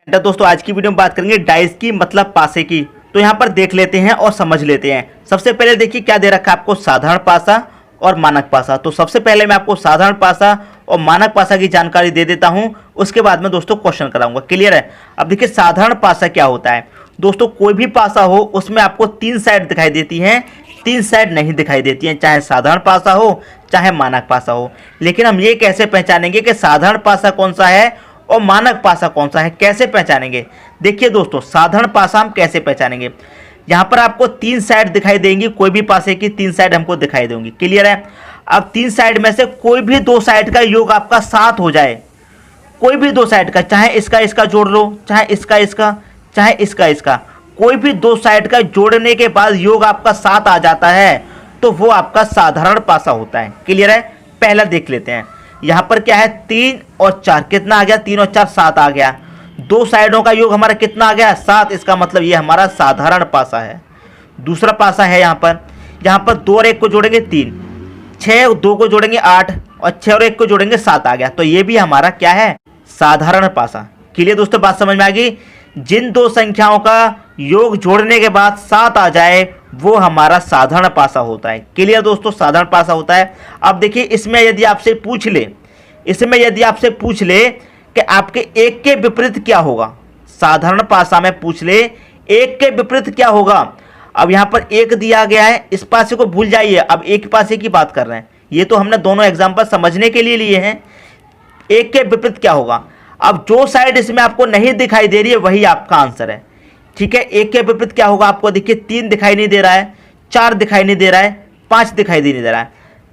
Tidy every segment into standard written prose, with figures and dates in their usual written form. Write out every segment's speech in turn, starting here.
तो दोस्तों आज की वीडियो में बात करेंगे डाइस की मतलब पासे की। तो यहाँ पर देख लेते हैं और समझ लेते हैं। सबसे पहले देखिए क्या दे रखा है आपको, साधारण पासा और मानक पासा। तो सबसे पहले मैं आपको साधारण पासा और मानक पासा की जानकारी दे देता हूँ, उसके बाद में दोस्तों क्वेश्चन कराऊंगा। क्लियर है। अब देखिए साधारण पासा क्या होता है दोस्तों, कोई भी पासा हो उसमें आपको तीन साइड दिखाई देती हैं, तीन साइड नहीं दिखाई देती हैं, चाहे साधारण पासा हो चाहे मानक पासा हो। लेकिन हम ये कैसे पहचानेंगे कि साधारण पासा कौन सा है और मानक पासा कौन सा है, कैसे पहचानेंगे? देखिए दोस्तों साधारण पासा हम कैसे पहचानेंगे, यहाँ पर आपको तीन साइड दिखाई देंगी, कोई भी पासे की तीन साइड हमको दिखाई देंगी। क्लियर है। अब तीन साइड में से कोई भी दो साइड का योग आपका सात हो जाए, कोई भी दो साइड का, चाहे इसका इसका जोड़ लो, चाहे इसका इसका, चाहे इसका इसका, कोई भी दो साइड का जोड़ने के बाद योग आपका सात आ जाता है तो वो आपका साधारण पासा होता है। क्लियर है। पहला देख लेते हैं, यहाँ पर क्या है, तीन और चार, कितना आ गया, तीन और चार सात आ गया। दो साइडों का योग हमारा कितना आ गया, सात। इसका मतलब ये हमारा साधारण पासा है। दूसरा पासा है यहाँ पर दो और एक को जोड़ेंगे तीन, छः दो को जोड़ेंगे आठ, और छः और एक को जोड़ेंगे सात आ गया। तो ये भी हमारा क्या है, साधारण पासा। क्लियर दोस्तों, बात समझ में आ गई। जिन दो संख्याओं का योग जोड़ने के बाद सात आ जाए वो हमारा साधारण पासा होता है। क्लियर दोस्तों, साधारण पासा होता है। अब देखिए इसमें यदि आपसे पूछ ले कि आपके एक के विपरीत क्या होगा, साधारण पासा में पूछ ले एक के विपरीत क्या होगा। अब यहाँ पर एक दिया गया है, इस पासे को भूल जाइए, अब एक पासे की बात कर रहे हैं। ये तो हमने दोनों एग्जाम्पल समझने के लिए लिए हैं। एक के विपरीत क्या होगा, अब जो साइड इसमें आपको नहीं दिखाई दे रही है वही आपका आंसर है। ठीक है। एक के विपरीत क्या होगा, आपको देखिए तीन दिखाई नहीं दे रहा है, चार दिखाई नहीं दे रहा है, पांच दिखाई नहीं दे रहा है,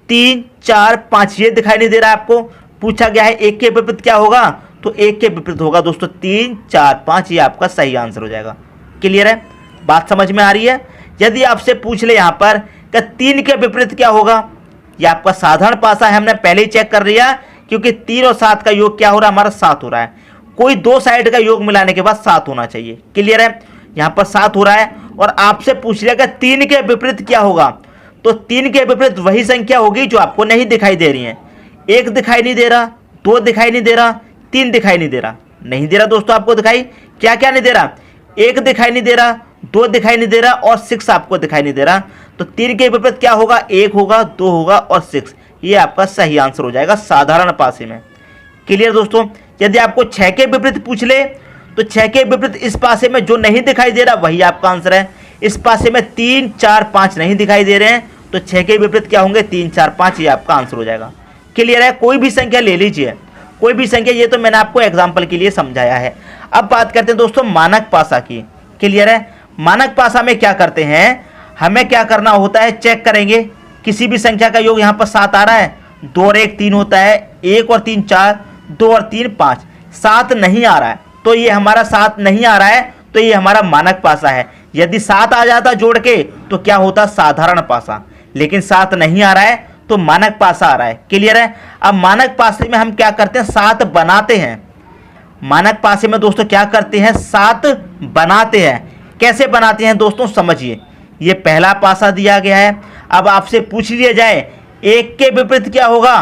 तीन चार पांच ये दिखाई नहीं दे रहा है। आपको पूछा गया है एक के विपरीत क्या होगा, तो एक के विपरीत होगा दोस्तों तीन चार पांच, ये आपका सही आंसर हो जाएगा। क्लियर है, बात समझ में आ रही है। यदि आपसे पूछ ले यहाँ पर कि तीन के विपरीत क्या होगा, ये आपका साधारण पासा है, हमने पहले ही चेक कर लिया, क्योंकि तीन और सात का योग क्या हो रहा है, हमारा सात हो रहा है। कोई दो साइड का योग मिलाने के बाद सात होना चाहिए। क्लियर है। यहाँ पर सात हो रहा है और आपसे पूछ लिया कि तीन के विपरीत क्या होगा, तो तीन के विपरीत वही संख्या होगी जो आपको नहीं दिखाई दे रही है। एक दिखाई नहीं दे रहा, दो दिखाई नहीं दे रहा, तीन दिखाई नहीं दे रहा, नहीं दे रहा दोस्तों आपको दिखाई, क्या क्या नहीं दे रहा, एक दिखाई नहीं दे रहा, दो दिखाई नहीं दे रहा और सिक्स आपको दिखाई नहीं दे रहा। तो तीन के विपरीत क्या होगा, एक होगा, दो होगा और सिक्स, ये आपका सही आंसर हो जाएगा साधारण पासे में। क्लियर दोस्तों। यदि आपको छह के विपरीत पूछ ले तो छह के विपरीत इस पासे में जो नहीं दिखाई दे रहा वही आपका आंसर है। इस पासे में तीन चार पांच नहीं दिखाई दे रहे हैं, तो छह के विपरीत क्या होंगे, तीन चार पांच, ये आपका आंसर हो जाएगा। क्लियर है। कोई भी संख्या ले लीजिए, कोई भी संख्या, ये तो मैंने आपको एग्जाम्पल के लिए समझाया है। अब बात करते हैं दोस्तों मानक पासा की। क्लियर है। मानक पासा में क्या करते हैं, हमें क्या करना होता है, चेक करेंगे किसी भी संख्या का योग यहाँ पर सात आ रहा है, दो और एक तीन होता है, एक और तीन चार, दो और तीन पाँच, सात नहीं आ रहा है, तो ये हमारा सात नहीं आ रहा है, तो ये हमारा मानक पासा है। यदि सात आ जाता जोड़ के तो क्या होता, साधारण पासा, लेकिन सात नहीं आ रहा है तो मानक पासा आ रहा है। क्लियर है। अब मानक पासे में हम क्या करते हैं, सात बनाते हैं। मानक पासे में दोस्तों क्या करते हैं, सात बनाते हैं। कैसे बनाते हैं दोस्तों, समझिए। ये पहला पासा दिया गया है, अब आपसे पूछ लिया जाए एक के विपरीत क्या होगा,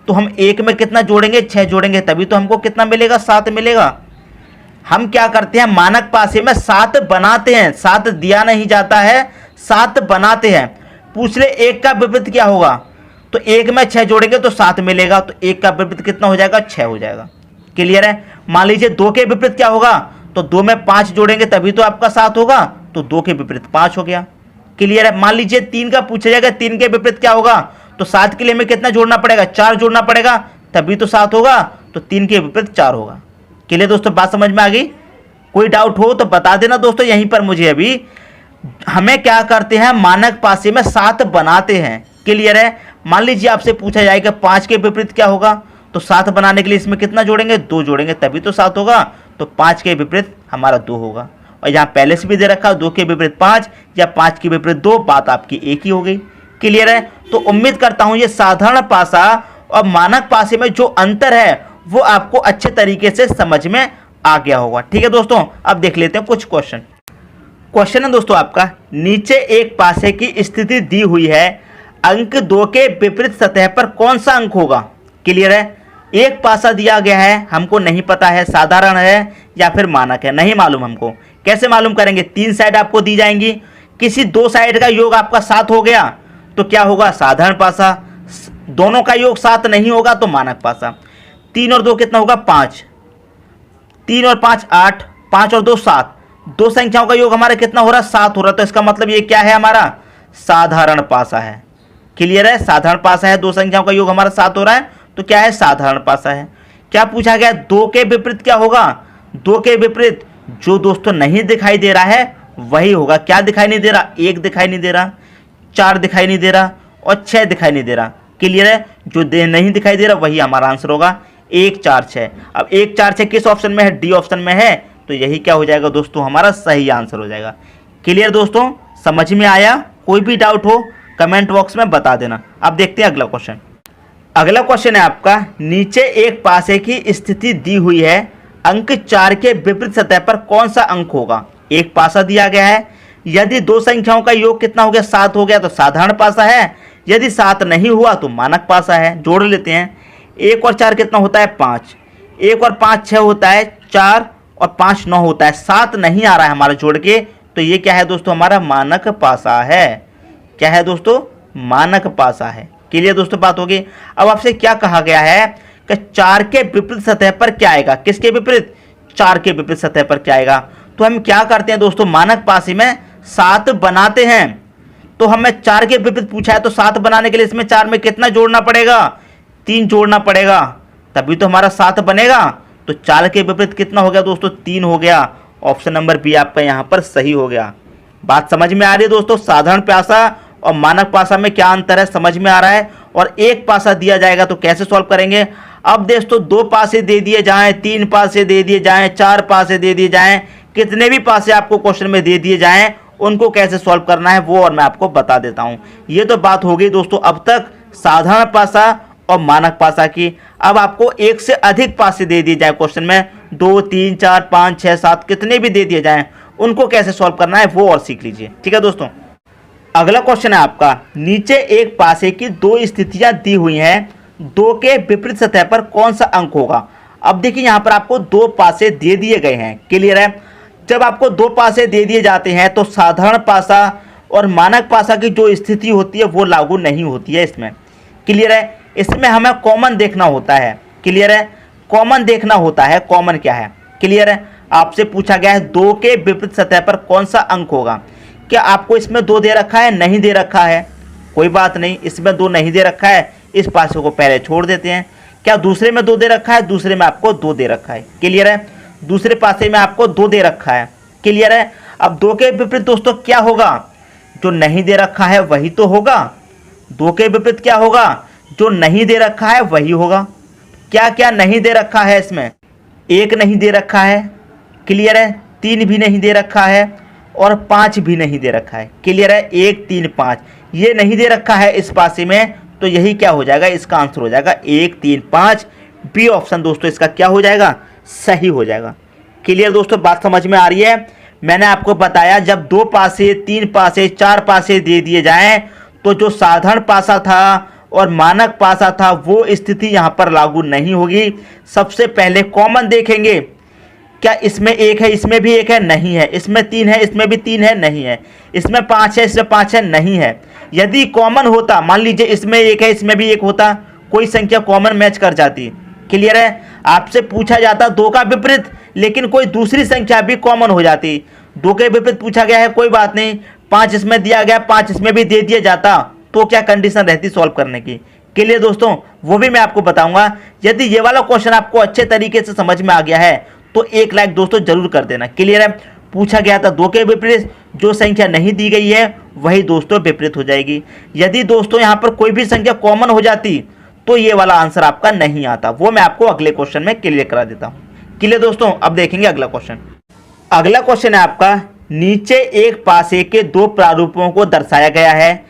तो हम एक में कितना जोड़ेंगे, छह जोड़ेंगे, तभी तो हमको कितना मिलेगा, सात मिलेगा। हम क्या करते हैं, मानक पासे में सात बनाते हैं, सात दिया नहीं जाता है, सात बनाते हैं। पूछ ले एक का विपरीत क्या होगा, तो एक में छह जोड़ेंगे तो सात मिलेगा, तो एक का विपरीत कितना हो जाएगा, छह हो जाएगा। क्लियर है। मान लीजिए दो के विपरीत क्या होगा, तो दो में पांच जोड़ेंगे तभी तो आपका सात होगा, तो दो के विपरीत पांच हो गया। क्लियर है। मान लीजिए तीन का पूछा जाएगा, तीन के विपरीत क्या होगा, तो सात के लिए हमें कितना जोड़ना पड़ेगा, चार जोड़ना पड़ेगा, तभी तो सात होगा, तो तीन के विपरीत चार होगा। क्लियर दोस्तों, बात समझ में आ गई। कोई डाउट हो तो बता देना दोस्तों यहीं पर मुझे। अभी हमें क्या करते हैं, मानक पासे में सात बनाते हैं। क्लियर है। मान लीजिए आपसे पूछा जाएगा पांच के विपरीत क्या होगा, तो सात बनाने के लिए इसमें कितना जोड़ेंगे, दो जोड़ेंगे तभी तो सात होगा, तो पांच के विपरीत हमारा दो होगा। और यहाँ पहले से भी दे रखा, दो के विपरीत पांच या पांच के विपरीत दो, बात आपकी एक ही हो गई। क्लियर है। तो उम्मीद करता हूं ये साधारण पासा और मानक पासे में जो अंतर है वो आपको अच्छे तरीके से समझ में आ गया होगा। ठीक है दोस्तों, अब देख लेते हैं कुछ क्वेश्चन। क्वेश्चन है दोस्तों आपका, नीचे एक पासे की स्थिति दी हुई है, अंक दो के विपरीत सतह पर कौन सा अंक होगा। क्लियर है। एक पासा दिया गया है, हमको नहीं पता है साधारण है या फिर मानक है, नहीं मालूम हमको। कैसे मालूम करेंगे? 3 साइड आपको दी जाएंगी, किसी 2 साइड का योग आपका 7 हो गया तो क्या होगा? साधारण पासा। दोनों का योग 7 नहीं होगा तो मानक पासा। 3 और 2 कितना होगा? 5। 3 और 5 8, 5 और 2 7। 2 संख्याओं का योग हमारा कितना हो रहा है? 7 हो रहा है। तो इसका मतलब ये क्या है? हमारा साधारण पासा है। क्लियर है? साधारण पासा है। 2 संख्याओं का योग हमारा 7 हो रहा है तो क्या है? साधारण पासा है। क्या पूछा गया? 2 के विपरीत क्या होगा? 2 के विपरीत जो दोस्तों नहीं दिखाई दे रहा है वही होगा। क्या दिखाई नहीं दे रहा? 1 दिखाई नहीं दे रहा, 4 दिखाई नहीं दे रहा और 6 दिखाई नहीं दे रहा। क्लियर है? जो नहीं दिखाई दे रहा वही हमारा आंसर होगा 1 4 6। अब 1 4 6 किस ऑप्शन में है? डी ऑप्शन में है। तो यही क्या हो जाएगा दोस्तों? हमारा सही आंसर हो जाएगा। क्लियर दोस्तों? समझ में आया? कोई भी डाउट हो कमेंट बॉक्स में बता देना। अब देखते हैं अगला क्वेश्चन। अगला क्वेश्चन है आपका, नीचे एक पासे की स्थिति दी हुई है, अंक 4 के विपरीत सतह पर कौन सा अंक होगा? एक पासा दिया गया है, यदि 2 संख्याओं का योग कितना हो गया? 7 हो गया तो साधारण पासा है, यदि 7 नहीं हुआ तो मानक पासा है। जोड़ लेते हैं। 1 और 4 कितना होता है? 5। 1 और 5 6 होता है, 4 और 5 9 होता है। 7 नहीं आ रहा है हमारा जोड़ के, तो ये क्या है दोस्तों? हमारा मानक पासा है। क्या है दोस्तों? मानक पासा है। क्लियर दोस्तों? बात होगी। अब आपसे क्या कहा गया है कि 4 के विपरीत सतह पर क्या आएगा? किसके विपरीत? 4 के विपरीत सतह पर क्या आएगा? तो हम क्या करते हैं दोस्तों? मानक पासे में 7 बनाते हैं। तो हमें 4 के विपरीत पूछा है तो 7 बनाने के लिए इसमें 4 में कितना जोड़ना पड़ेगा? 3 जोड़ना पड़ेगा, तभी तो हमारा 7 बनेगा। तो 4 के विपरीत कितना हो गया दोस्तों? 3 हो गया। ऑप्शन नंबर बी आपका यहाँ पर सही हो गया। बात समझ में आ रही है दोस्तों? साधारण पासा और मानक पासा में क्या अंतर है समझ में आ रहा है? और एक पासा दिया जाएगा तो कैसे सॉल्व करेंगे? अब दोस्तों 2 पासे दे दिए जाएं, 3 पासे दे दिए जाएं, 4 पासे दे दिए जाएं, कितने भी पासे आपको क्वेश्चन में दे दिए जाएं, उनको कैसे सॉल्व करना है वो और मैं आपको बता देता हूं। ये तो बात हो गई दोस्तों अब तक साधारण पासा और मानक पासा की। अब आपको एक से अधिक पासे दे दिए जाए क्वेश्चन में, 2 3 4 5 6 7 कितने भी दे दिए जाएं, उनको कैसे सॉल्व करना है वो और सीख लीजिए। ठीक है दोस्तों? अगला क्वेश्चन है आपका, नीचे एक पासे की 2 स्थितियां दी हुई हैं, 2 के विपरीत सतह पर कौन सा अंक होगा? अब देखिए यहाँ पर आपको 2 पासे दे दिए गए हैं। क्लियर है? जब आपको 2 पासे दे दिए जाते हैं तो साधारण पासा और मानक पासा की जो स्थिति होती है वो लागू नहीं होती है इसमें। क्लियर है? इसमें हमें कॉमन देखना होता है। क्लियर है? कॉमन देखना होता है। कॉमन क्या है? क्लियर है? आपसे पूछा गया है 2 के विपरीत सतह पर कौन सा अंक होगा। क्या आपको इसमें 2 दे रखा है? नहीं दे रखा है, कोई बात नहीं, इसमें 2 नहीं दे रखा है, इस पासे को पहले छोड़ देते हैं। क्या दूसरे में 2 दे रखा है? दूसरे में आपको 2 दे रखा है। क्लियर है? दूसरे पासे में आपको 2 दे रखा है। क्लियर है? अब 2 के विपरीत दोस्तों क्या होगा? जो नहीं दे रखा है वही तो होगा। 2 के विपरीत क्या होगा? जो नहीं दे रखा है वही होगा। क्या क्या नहीं दे रखा है इसमें? 1 नहीं दे रखा है। क्लियर है? 3 भी नहीं दे रखा है और 5 भी नहीं दे रखा है। क्लियर है? 1 3 5 ये नहीं दे रखा है इस पासे में, तो यही क्या हो जाएगा? इसका आंसर हो जाएगा 1 3 5। बी ऑप्शन दोस्तों इसका क्या हो जाएगा? सही हो जाएगा। क्लियर दोस्तों? बात समझ में आ रही है? मैंने आपको बताया जब 2 पासे 3 पासे 4 पासे दे दिए जाएं तो जो साधारण पासा था और मानक पासा था वो स्थिति यहाँ पर लागू नहीं होगी। सबसे पहले कॉमन देखेंगे। क्या इसमें 1 है, इसमें भी 1 है? नहीं है। इसमें 3 है, इसमें भी 3 है? नहीं है। इसमें 5 है, इसमें 5 है? नहीं है। यदि कॉमन होता, मान लीजिए इसमें 1 है, इसमें भी 1 होता, कोई संख्या कॉमन मैच कर जाती। क्लियर है? आपसे पूछा जाता 2 का विपरीत, लेकिन कोई दूसरी संख्या भी कॉमन हो जाती। 2 के विपरीत पूछा गया है, कोई बात नहीं, 5 इसमें दिया गया, 5 इसमें भी दे दिया जाता, तो क्या कंडीशन रहती सॉल्व करने की। क्लियर दोस्तों? वो भी मैं आपको बताऊंगा। यदि ये वाला क्वेश्चन आपको अच्छे तरीके से समझ में आ गया है तो 1 लाइक दोस्तों जरूर कर देना। क्लियर है? पूछा गया था 2 के विपरीत, जो संख्या नहीं दी गई है वही दोस्तों विपरीत हो जाएगी। यदि दोस्तों यहाँ पर कोई भी संख्या कॉमन हो जाती तो ये वाला आंसर आपका नहीं आता। वो मैं आपको अगले क्वेश्चन में क्लियर करा देता हूँ। क्लियर दोस्तों? अब देखेंगे अगला क्वेश्चन। अगला क्वेश्चन है आपका, नीचे एक पासे के 2 प्रारूपों को दर्शाया गया है,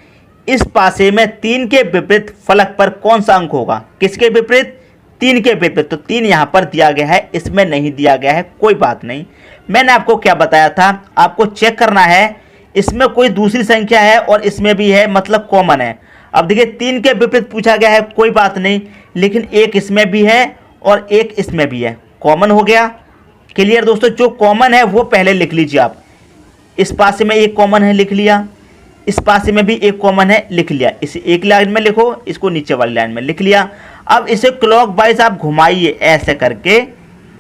इस पासे में 3 के विपरीत फलक पर कौन सा अंक होगा? किसके विपरीत? 3 के विपरीत। तो 3 यहाँ पर दिया गया है, इसमें नहीं दिया गया है, कोई बात नहीं। मैंने आपको क्या बताया था? आपको चेक करना है इसमें कोई दूसरी संख्या है और इसमें भी है, मतलब कॉमन है। अब देखिए 3 के विपरीत पूछा गया है, कोई बात नहीं, लेकिन एक इसमें भी है और एक इसमें भी है, कॉमन हो गया। क्लियर दोस्तों, जो कॉमन है वो पहले लिख लीजिए आप। इस पासे में एक कॉमन है, लिख लिया। इस पासे में भी एक कॉमन है, लिख लिया। इसे एक लाइन में लिखो, इसको नीचे वाली लाइन में लिख लिया। अब इसे क्लॉकवाइज आप घुमाइए, ऐसे करके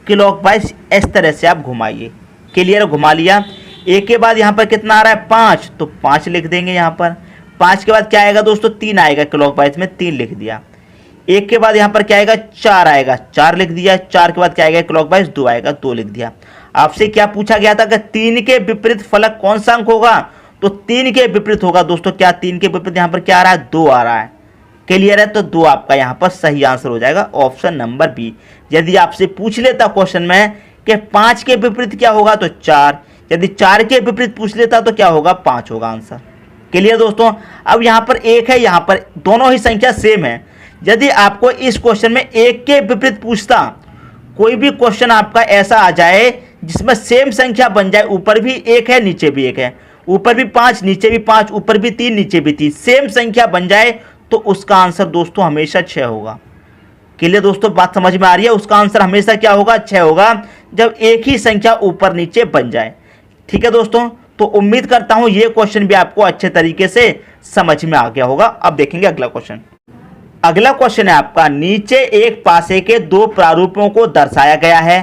क्लॉकवाइज इस तरह से आप घुमाइए। क्लियर, घुमा लिया। एक के बाद यहाँ पर कितना आ रहा है 5, तो 5 लिख देंगे यहाँ पर। 5 के बाद क्या आएगा दोस्तों 3 आएगा, क्लॉकवाइज में 3 लिख दिया। एक के बाद यहाँ पर क्या आएगा 4 आएगा, 4 लिख दिया। 4 के बाद क्या आएगा क्लॉकवाइज 2 आएगा, 2 लिख दिया। आपसे क्या पूछा गया था कि 3 के विपरीत फलक कौन सा अंक होगा, तो 3 के विपरीत होगा दोस्तों। क्या 3 के विपरीत यहाँ पर क्या आ रहा है 2 आ रहा है। क्लियर है, तो 2 आपका यहाँ पर सही आंसर हो जाएगा, ऑप्शन नंबर बी। यदि आपसे पूछ लेता क्वेश्चन में कि 5 के विपरीत क्या होगा तो 4, यदि 4 के विपरीत पूछ लेता तो क्या होगा 5 होगा आंसर। क्लियर दोस्तों, अब यहाँ पर 1 है, यहाँ पर दोनों ही संख्या सेम है। यदि आपको इस क्वेश्चन में 1 के विपरीत पूछता, कोई भी क्वेश्चन आपका ऐसा आ जाए जिसमें सेम संख्या बन जाए, ऊपर भी 1 है नीचे भी 1 है, ऊपर भी 5 नीचे भी 5, ऊपर भी 3 नीचे भी 3, सेम संख्या बन जाए, तो उसका आंसर दोस्तों हमेशा 6 होगा। क्लियर दोस्तों, बात समझ में आ रही है। उसका आंसर हमेशा क्या होगा 6 होगा, जब एक ही संख्या ऊपर नीचे बन जाए। ठीक है दोस्तों, तो उम्मीद करता हूं ये क्वेश्चन भी आपको अच्छे तरीके से समझ में आ गया होगा। अब देखेंगे अगला क्वेश्चन। अगला क्वेश्चन है आपका, नीचे एक पासे के 2 प्रारूपों को दर्शाया गया है।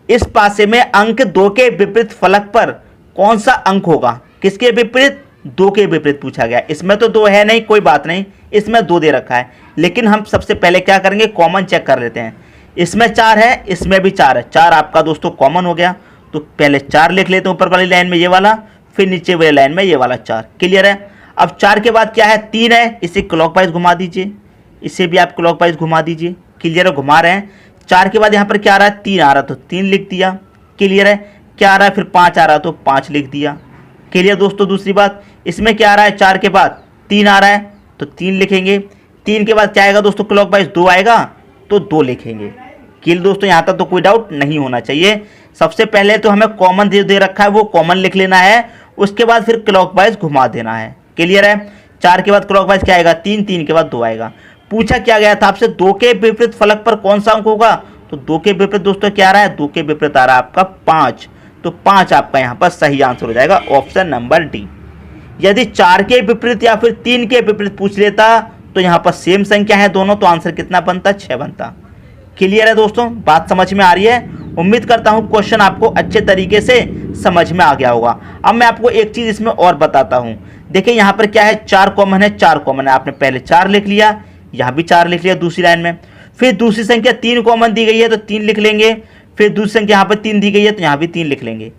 इस पासे में अंक 2 के विपरीत फलक पर कौन सा अंक होगा। किसके विपरीत, 2 के विपरीत पूछा गया। इसमें तो 2 है नहीं, कोई बात नहीं, इसमें 2 दे रखा है, लेकिन हम सबसे पहले क्या करेंगे कॉमन चेक कर लेते हैं। इसमें 4 है, इसमें भी 4 है, 4 आपका दोस्तों कॉमन हो गया, तो पहले 4 लिख लेते हैं ऊपर वाली लाइन में ये वाला, फिर नीचे वाली लाइन में ये वाला 4। क्लियर है। अब 4 के बाद क्या है 3 है, इसे क्लॉकवाइज घुमा दीजिए, इसे भी आप क्लॉकवाइज घुमा दीजिए। क्लियर है, घुमा रहे हैं। 4 के बाद यहाँ पर क्या आ रहा है 3 आ रहा, तो 3 लिख दिया। क्लियर है, क्या आ रहा है फिर 5 आ रहा, तो 5 लिख दिया। क्लियर दोस्तों, दूसरी बात, इसमें क्या आ रहा है 4 के बाद 3 आ रहा है, तो 3 लिखेंगे। 3 के बाद क्या आएगा दोस्तों क्लॉकवाइज 2 आएगा, तो 2 लिखेंगे। क्लियर दोस्तों, यहाँ तक तो कोई डाउट नहीं होना चाहिए। सबसे पहले तो हमें कॉमन दे रखा है, वो कॉमन लिख लेना है, उसके बाद फिर क्लॉकवाइज घुमा देना है। क्लियर है। 4 के बाद क्लॉकवाइज क्या आएगा 3, 3 के बाद 2 आएगा। पूछा क्या गया था आपसे 2 के विपरीत फलक पर कौन सा अंक होगा, तो 2 के विपरीत दोस्तों क्या आ रहा है, 2 के विपरीत आ रहा है आपका 5, तो 5 आपका यहाँ पर सही आंसर हो जाएगा, ऑप्शन नंबर डी। यदि 4 के विपरीत या फिर 3 के विपरीत पूछ लेता, तो यहाँ पर सेम संख्या है दोनों, तो आंसर कितना बनता 6 बनता। क्लियर है दोस्तों, बात समझ में आ रही है। उम्मीद करता हूँ क्वेश्चन आपको अच्छे तरीके से समझ में आ गया होगा। अब मैं आपको एक चीज़ इसमें और बताता हूँ। देखिए यहाँ पर क्या है 4 कॉमन है, 4 कॉमन है, आपने पहले 4 लिख लिया, यहाँ भी 4 लिख लिया दूसरी लाइन में। फिर दूसरी संख्या 3 कॉमन दी गई है, तो 3 लिख लेंगे। फिर दूसरी संख्या यहाँ पर 3 दी गई है, तो यहाँ भी 3 लिख लेंगे।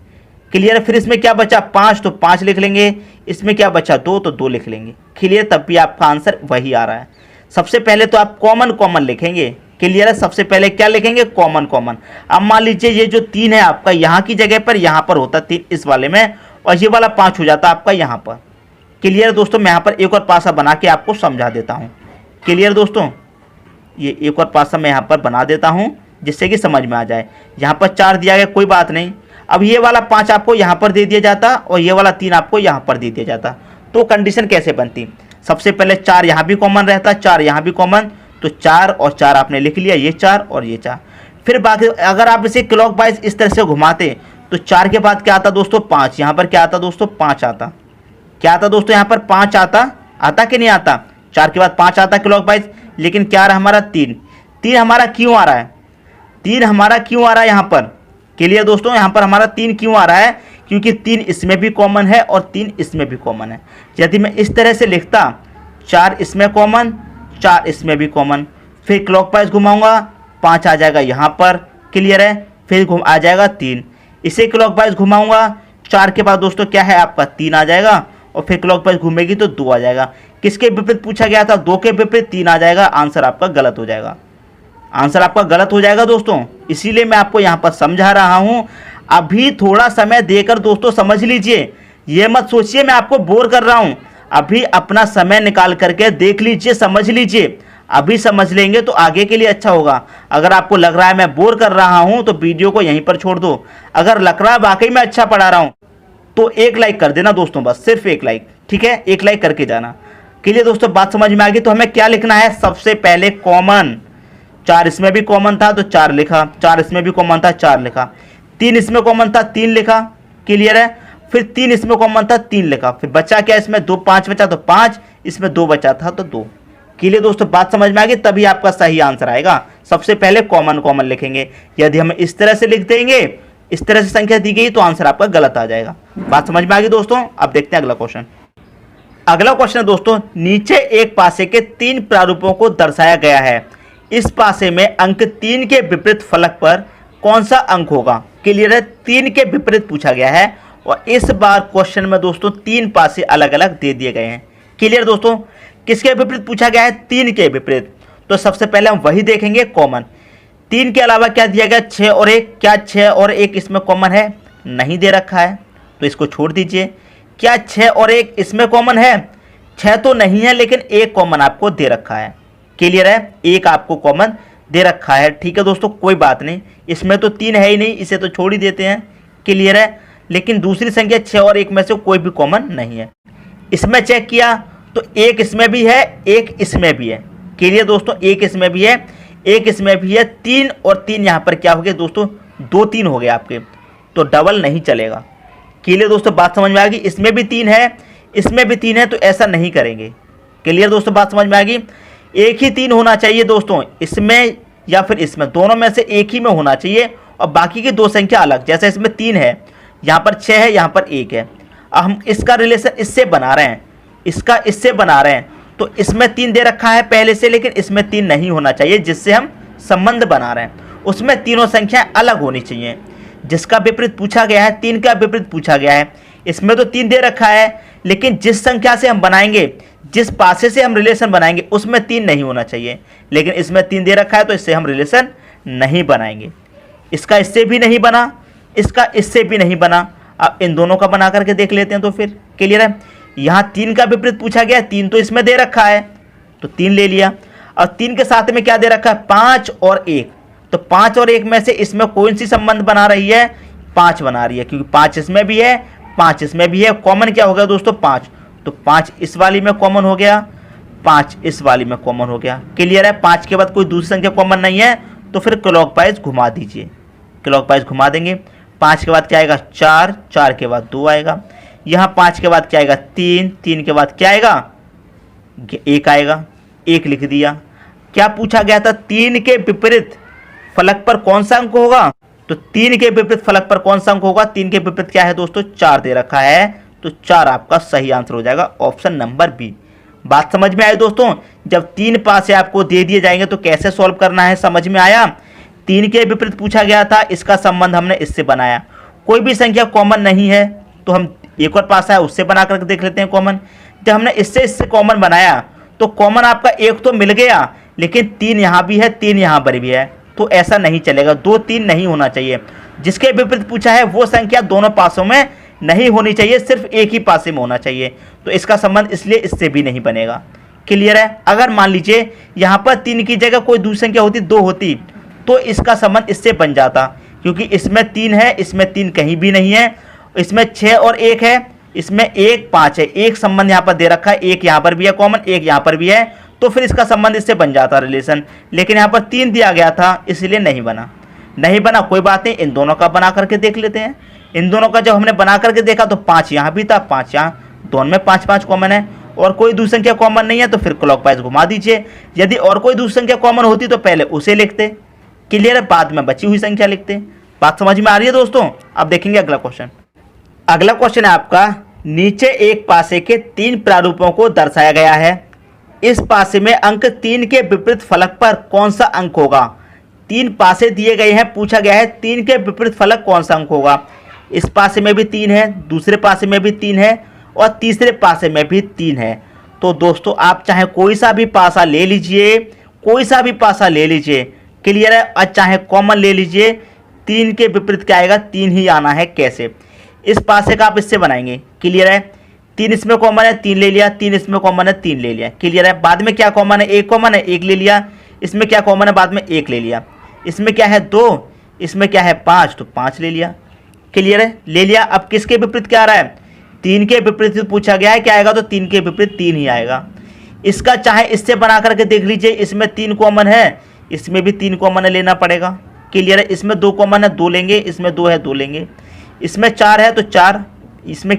क्लियर है। फिर इसमें क्या बचा 5, तो 5 लिख लेंगे। इसमें क्या बचा 2, तो 2 लिख लेंगे। क्लियर, तब भी आपका आंसर वही आ रहा है। सबसे पहले तो आप कॉमन कॉमन लिखेंगे। क्लियर है, सबसे पहले क्या लिखेंगे कॉमन कॉमन। अब मान लीजिए ये जो 3 है आपका यहाँ की जगह पर यहाँ पर होता 3 इस वाले में, और ये वाला 5 हो जाता आपका यहाँ पर। क्लियर दोस्तों, मैं यहाँ पर एक और पासा बना के आपको समझा देता हूँ। क्लियर दोस्तों, ये एक और पासा मैं यहाँ पर बना देता हूँ जिससे कि समझ में आ जाए। यहाँ पर 4 दिया गया, कोई बात नहीं। अब ये वाला 5 आपको यहाँ पर दे दिया जाता और ये वाला 3 आपको यहाँ पर दे दिया जाता, तो कंडीशन कैसे बनती। सबसे पहले 4 यहाँ भी कॉमन रहता, 4 यहाँ भी कॉमन, तो 4 और 4 आपने लिख लिया, ये 4 और ये 4। फिर बाकी अगर आप इसे क्लॉकवाइज इस तरह से घुमाते, तो 4 के बाद क्या आता दोस्तों 5, यहाँ पर क्या आता दोस्तों 5 आता। क्या आता दोस्तों यहाँ पर 5 आता कि नहीं आता। 4 के बाद 5 आता क्लॉकवाइज, लेकिन क्या रहा हमारा 3। 3 हमारा क्यों आ रहा है, 3 हमारा क्यों आ रहा है यहाँ पर। क्लियर दोस्तों, यहाँ पर हमारा 3 क्यों आ रहा है, क्योंकि 3 इसमें भी कॉमन है और 3 इसमें भी कॉमन है। यदि मैं इस तरह से लिखता 4 इसमें कॉमन, 4 इसमें भी कॉमन, फिर क्लॉकवाइज घुमाऊंगा 5 आ जाएगा यहाँ पर। क्लियर है। फिर आ जाएगा 3, इसे क्लॉकवाइज घुमाऊंगा 4 के बाद दोस्तों क्या है आपका 3 आ जाएगा, और फिर क्लॉकवाइज घूमेगी तो 2 आ जाएगा। किसके विपरीत पूछा गया था 2 के विपरीत 3 आ जाएगा, आंसर आपका गलत हो जाएगा। आंसर आपका गलत हो जाएगा दोस्तों, इसीलिए मैं आपको यहाँ पर समझा रहा हूँ। अभी थोड़ा समय देकर दोस्तों समझ लीजिए, ये मत सोचिए मैं आपको बोर कर रहा हूँ। अभी अपना समय निकाल करके देख लीजिए, समझ लीजिए। अभी समझ लेंगे तो आगे के लिए अच्छा होगा। अगर आपको लग रहा है मैं बोर कर रहा हूँ तो वीडियो को यहीं पर छोड़ दो। अगर लग रहा है वाकई मैं अच्छा पढ़ा रहा हूँ तो एक लाइक कर देना दोस्तों, बस सिर्फ एक लाइक, ठीक है। एक लाइक करके जाना। क्लियर दोस्तों, बात समझ में आ गई। तो हमें क्या लिखना है, सबसे पहले कॉमन। 4 इसमें भी कॉमन था तो 4 लिखा, 4 इसमें भी कॉमन था 4 लिखा, 3 इसमें कॉमन था 3 लिखा। क्लियर है, फिर 3 इसमें कॉमन था 3 लिखा, फिर बचा क्या इसमें 2, 5 बचा तो 5, इसमें 2 बचा था तो 2। क्लियर दोस्तों, बात समझ में आ गई, तभी आपका सही आंसर आएगा। सबसे पहले कॉमन कॉमन लिखेंगे। यदि हम इस तरह से लिख देंगे, इस तरह से संख्या दी गई, तो आंसर आपका गलत आ जाएगा। बात समझ में आ गई दोस्तों। अब देखते हैं अगला क्वेश्चन। अगला क्वेश्चन है दोस्तों, नीचे एक पासे के 3 प्रारूपों को दर्शाया गया है। इस पासे में अंक 3 के विपरीत फलक पर कौन सा अंक होगा। क्लियर है, 3 के विपरीत पूछा गया है और इस बार क्वेश्चन में दोस्तों 3 पासे अलग अलग दे दिए गए हैं। क्लियर दोस्तों, किसके विपरीत पूछा गया है, 3 के विपरीत। तो सबसे पहले हम वही देखेंगे, कॉमन। 3 के अलावा क्या दिया गया, 6 और 1। क्या 6 और 1 इसमें कॉमन है, नहीं दे रखा है, तो इसको छोड़ दीजिए। क्या 6 और 1 इसमें कॉमन है, 6 तो नहीं है लेकिन 1 कॉमन आपको दे रखा है। क्लियर है, 1 आपको कॉमन दे रखा है। ठीक है दोस्तों, कोई बात नहीं, इसमें तो 3 है ही नहीं, इसे तो छोड़ ही देते हैं। क्लियर है, लेकिन दूसरी संख्या 6 और 1 में से कोई भी कॉमन नहीं है। इसमें चेक किया तो 1 इसमें भी है, 1 इसमें भी है। क्लियर दोस्तों, 1 इसमें भी है, 1 इसमें भी है, 3 और 3 यहाँ पर क्या हो गए दोस्तों, 2 3 हो गए आपके, तो डबल नहीं चलेगा। क्लियर दोस्तों, बात समझ में आ गई। इसमें भी 3 है, इसमें भी 3 है, तो ऐसा नहीं करेंगे। क्लियर दोस्तों, बात समझ में आ गई। एक ही 3 होना चाहिए दोस्तों, इसमें या फिर इसमें, दोनों में से एक ही में होना चाहिए और बाकी की 2 संख्या अलग। जैसे इसमें 3 है, यहाँ पर 6 है, यहाँ पर 1 है। अब हम इसका रिलेशन इससे बना रहे हैं, इसका इससे बना रहे हैं, तो इसमें 3 दे रखा है पहले से, लेकिन इसमें 3 नहीं होना चाहिए। जिससे हम संबंध बना रहे हैं उसमें तीनों संख्याएं अलग होनी चाहिए। जिसका विपरीत पूछा गया है, 3 का विपरीत पूछा गया है, इसमें तो 3 दे रखा है, लेकिन जिस संख्या से हम बनाएंगे, जिस पासे से हम रिलेशन बनाएंगे, उसमें 3 नहीं होना चाहिए। लेकिन इसमें 3 दे रखा है, तो इससे हम रिलेशन नहीं बनाएंगे। इसका इससे भी नहीं बना, इसका इससे भी नहीं बना। अब इन दोनों का बना करके देख लेते हैं। तो फिर क्लियर है, यहाँ 3 का विपरीत पूछा गया, 3 तो इसमें दे रखा है, तो 3 ले लिया। और 3 के साथ में क्या दे रखा है, 5 और 1। तो 5 और 1 में से इसमें कौन सी संबंध बना रही है, 5 बना रही है, क्योंकि 5 इसमें भी है, 5 इसमें भी है। कॉमन क्या हो गया दोस्तों, 5। तो 5 इस वाली में कॉमन हो गया, 5 इस वाली में कॉमन हो गया। क्लियर है, 5 के बाद कोई दूसरी संख्या कॉमन नहीं है, तो फिर क्लॉकवाइज घुमा दीजिए। क्लॉकवाइज घुमा देंगे। 5 के बाद क्या आएगा, 4, 4 के बाद 2 आएगा। यहाँ 5 के बाद क्या आएगा, 3, 3 के बाद क्या आएगा, 1 आएगा, 1 लिख दिया। क्या पूछा गया था, 3 के विपरीत फलक पर कौन सा अंक होगा। तो 3 के विपरीत फलक पर कौन सा अंक होगा, 3 के विपरीत क्या है दोस्तों, 4 दे रखा है, तो 4 आपका सही आंसर हो जाएगा, ऑप्शन नंबर बी। बात समझ में आई दोस्तों। जब 3 पासे आपको दे दिए जाएंगे तो कैसे सॉल्व करना है, समझ में आया। 3 के विपरीत पूछा गया था, इसका संबंध हमने इससे बनाया। कोई भी संख्या कॉमन नहीं है तो हम एक और पासा है उससे बना करके देख लेते हैं कॉमन। जब हमने इससे कॉमन बनाया तो कॉमन आपका 1 तो मिल गया, लेकिन 3 यहाँ भी है, 3 यहाँ पर भी है, तो ऐसा नहीं चलेगा। 2 3 नहीं होना चाहिए। जिसके विपरीत पूछा है वो संख्या दोनों पासों में नहीं होनी चाहिए, सिर्फ एक ही पासे में होना चाहिए। तो इसका संबंध इसलिए इससे भी नहीं बनेगा। क्लियर है। अगर मान लीजिए यहाँ पर 3 की जगह कोई दूसरी संख्या होती, 2 होती, तो इसका संबंध इससे बन जाता, क्योंकि इसमें 3 है, इसमें 3 कहीं भी नहीं है। इसमें 6 और 1 है, इसमें 1 5 है, एक संबंध यहाँ पर दे रखा है, 1 यहाँ पर भी है कॉमन, 1 यहाँ पर भी है, तो फिर इसका संबंध इससे बन जाता रिलेशन। लेकिन यहाँ पर 3 दिया गया था, इसलिए नहीं बना। नहीं बना, कोई बात नहीं, इन दोनों का बना करके देख लेते हैं। इन दोनों का जब हमने बना करके देखा तो 5 यहाँ भी था, 5 यहाँ, दोनों में 5 5 कॉमन है और कोई दूसरी संख्या कॉमन नहीं है, तो फिर क्लॉकवाइज घुमा दीजिए। यदि और कोई दूसरी संख्या कॉमन होती तो पहले उसे लिखते, क्लियर है, बाद में बची हुई संख्या लिखते। बात समझ में आ रही है दोस्तों। अब देखेंगे अगला क्वेश्चन। अगला क्वेश्चन है आपका, नीचे एक पासे के 3 प्रारूपों को दर्शाया गया है। इस पासे में अंक 3 के विपरीत फलक पर कौन सा अंक होगा। 3 पासे दिए गए हैं, पूछा गया है 3 के विपरीत फलक कौन सा अंक होगा। इस पासे में भी 3 है, दूसरे पासे में भी 3 है और तीसरे पासे में भी 3 है। तो दोस्तों आप चाहे कोई सा भी पासा ले लीजिए, कोई सा भी पासा ले लीजिए, क्लियर है, और चाहे कॉमन ले लीजिए, 3 के विपरीत क्या आएगा, 3 ही आना है। कैसे, इस पासे का आप इससे बनाएंगे, क्लियर है। 3 इसमें कॉमन है, 3 ले लिया, 3 इसमें कॉमन है, 3 ले लिया, क्लियर है। बाद में क्या कॉमन है, 1 कॉमन है, 1 ले लिया। इसमें क्या कॉमन है, बाद में 1 ले लिया। इसमें क्या है 2, इसमें क्या है 5, तो 5 ले लिया, क्लियर है, ले लिया। अब किसके विपरीत क्या आ रहा है, 3 के विपरीत पूछा गया है, क्या आएगा, तो 3 के विपरीत 3 ही आएगा। इसका चाहे इससे बना करके देख लीजिए, इसमें 3 कॉमन है, इसमें भी 3 कॉमन है, लेना पड़ेगा। क्लियर है? इसमें 2 कॉमन है, 2 लेंगे, इसमें 2 है, 2 लेंगे, इसमें 4 है तो 4, इसमें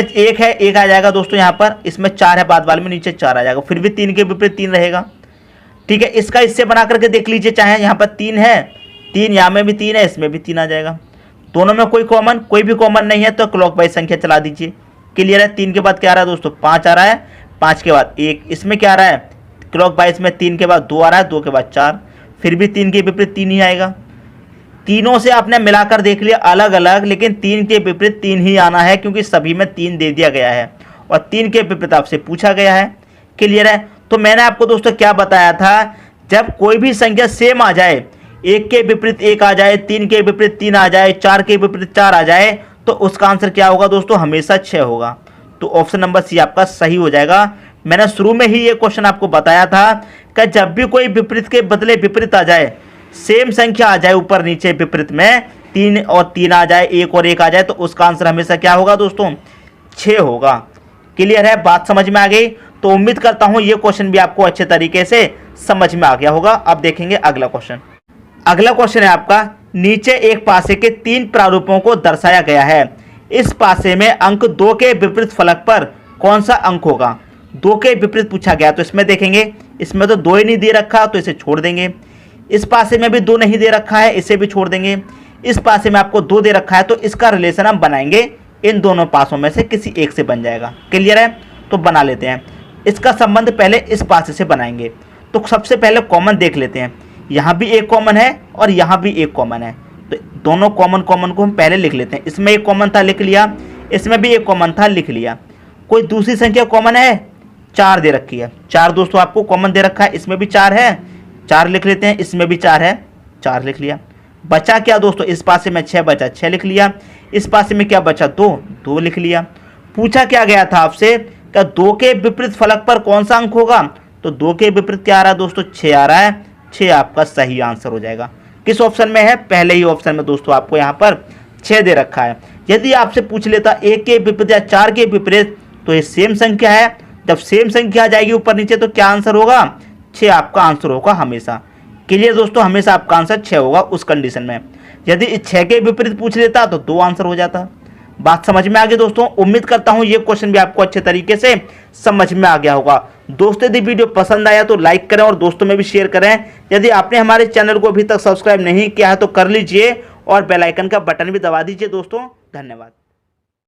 1 है, 1 आ जाएगा दोस्तों यहाँ पर, इसमें 4 है बाद वाले में, नीचे 4 आ जाएगा, फिर भी 3 के विपरीत 3 रहेगा। ठीक है, इसका इससे बना करके देख लीजिए, चाहे यहाँ पर 3 है, 3 यहाँ में भी 3 है, इसमें भी 3 आ जाएगा। दोनों में कोई भी कॉमन नहीं है तो क्लॉकवाइज संख्या चला दीजिए। क्लियर है? 3 के बाद क्या आ रहा है दोस्तों? 5 आ रहा है, 5 के बाद 1, इसमें क्या आ रहा है? क्लॉकवाइज में 3 के बाद 2 आ रहा है, 2 के बाद 4, फिर भी 3 के विपरीत 3 ही आएगा। तीनों से आपने मिलाकर देख लिया अलग अलग, लेकिन 3 के विपरीत 3 ही आना है, क्योंकि सभी में 3 दे दिया गया है और 3 के विपरीत आपसे पूछा गया है। क्लियर है? तो मैंने आपको दोस्तों क्या बताया था, जब कोई भी संख्या सेम आ जाए, 1 के विपरीत 1 आ जाए, 3 के विपरीत 3 आ जाए, 4 के विपरीत 4 आ जाए, तो उसका आंसर क्या होगा दोस्तों? हमेशा 6 होगा। तो ऑप्शन नंबर सी आपका सही हो जाएगा। मैंने शुरू में ही ये क्वेश्चन आपको बताया था कि जब भी कोई विपरीत के बदले विपरीत आ जाए, सेम संख्या आ जाए ऊपर नीचे विपरीत में, 3 और 3 आ जाए, 1 और 1 आ जाए, तो उसका आंसर हमेशा क्या होगा दोस्तों? 6 होगा। क्लियर है? बात समझ में आ गई? तो उम्मीद करता हूं ये क्वेश्चन भी आपको अच्छे तरीके से समझ में आ गया होगा। अब देखेंगे अगला क्वेश्चन। अगला क्वेश्चन है आपका, नीचे एक पासे के 3 प्रारूपों को दर्शाया गया है। इस पासे में अंक 2 के विपरीत फलक पर कौन सा अंक होगा? 2 के विपरीत पूछा गया, तो इसमें देखेंगे, इसमें तो 2 ही नहीं दे रखा, तो इसे छोड़ देंगे। इस पासे में भी 2 नहीं दे रखा है, इसे भी छोड़ देंगे। इस पासे में आपको 2 दे रखा है, तो इसका रिलेशन हम बनाएंगे, इन दोनों पासों में से किसी एक से बन जाएगा। क्लियर है? तो बना लेते हैं। इसका संबंध पहले इस पासे से बनाएंगे। तो सबसे पहले कॉमन देख लेते हैं। यहाँ भी एक कॉमन है और यहाँ भी एक कॉमन है, तो दोनों कॉमन को हम पहले लिख लेते हैं। इसमें एक कॉमन था, लिख लिया, इसमें भी एक कॉमन था, लिख लिया। कोई दूसरी संख्या कॉमन है? 4 दे रखी है, 4 दोस्तों आपको कॉमन दे रखा है, इसमें भी 4 है, 4 लिख लेते हैं, इसमें भी 4 है, 4 लिख लिया। बचा क्या दोस्तों? इस पासे में 6 बचा, 6 लिख लिया। इस पासे में क्या बचा? 2, 2 लिख लिया। पूछा क्या गया था आपसे, क्या 2 के विपरीत फलक पर कौन सा अंक होगा? तो 2 के विपरीत क्या आ रहा है दोस्तों? 6 आ रहा है, 6 आपका सही आंसर हो जाएगा। किस ऑप्शन में है? पहले ही ऑप्शन में दोस्तों आपको यहाँ पर 6 दे रखा है। यदि आपसे पूछ लेता 1 के विपरीत या 4 के विपरीत, तो ये सेम संख्या है, जब सेम संख्या आ जाएगी ऊपर नीचे तो क्या आंसर होगा? 6 आपका आंसर होगा हमेशा। क्लियर दोस्तों? हमेशा आपका आंसर 6 होगा उस कंडीशन में। यदि 6 के विपरीत पूछ लेता तो 2 आंसर हो जाता। बात समझ में आ गई दोस्तों? उम्मीद करता हूं ये क्वेश्चन भी आपको अच्छे तरीके से समझ में आ गया होगा। दोस्तों यदि वीडियो पसंद आया तो लाइक करें और दोस्तों में भी शेयर करें। यदि आपने हमारे चैनल को अभी तक सब्सक्राइब नहीं किया है तो कर लीजिए और बेल आइकन का बटन भी दबा दीजिए दोस्तों। धन्यवाद।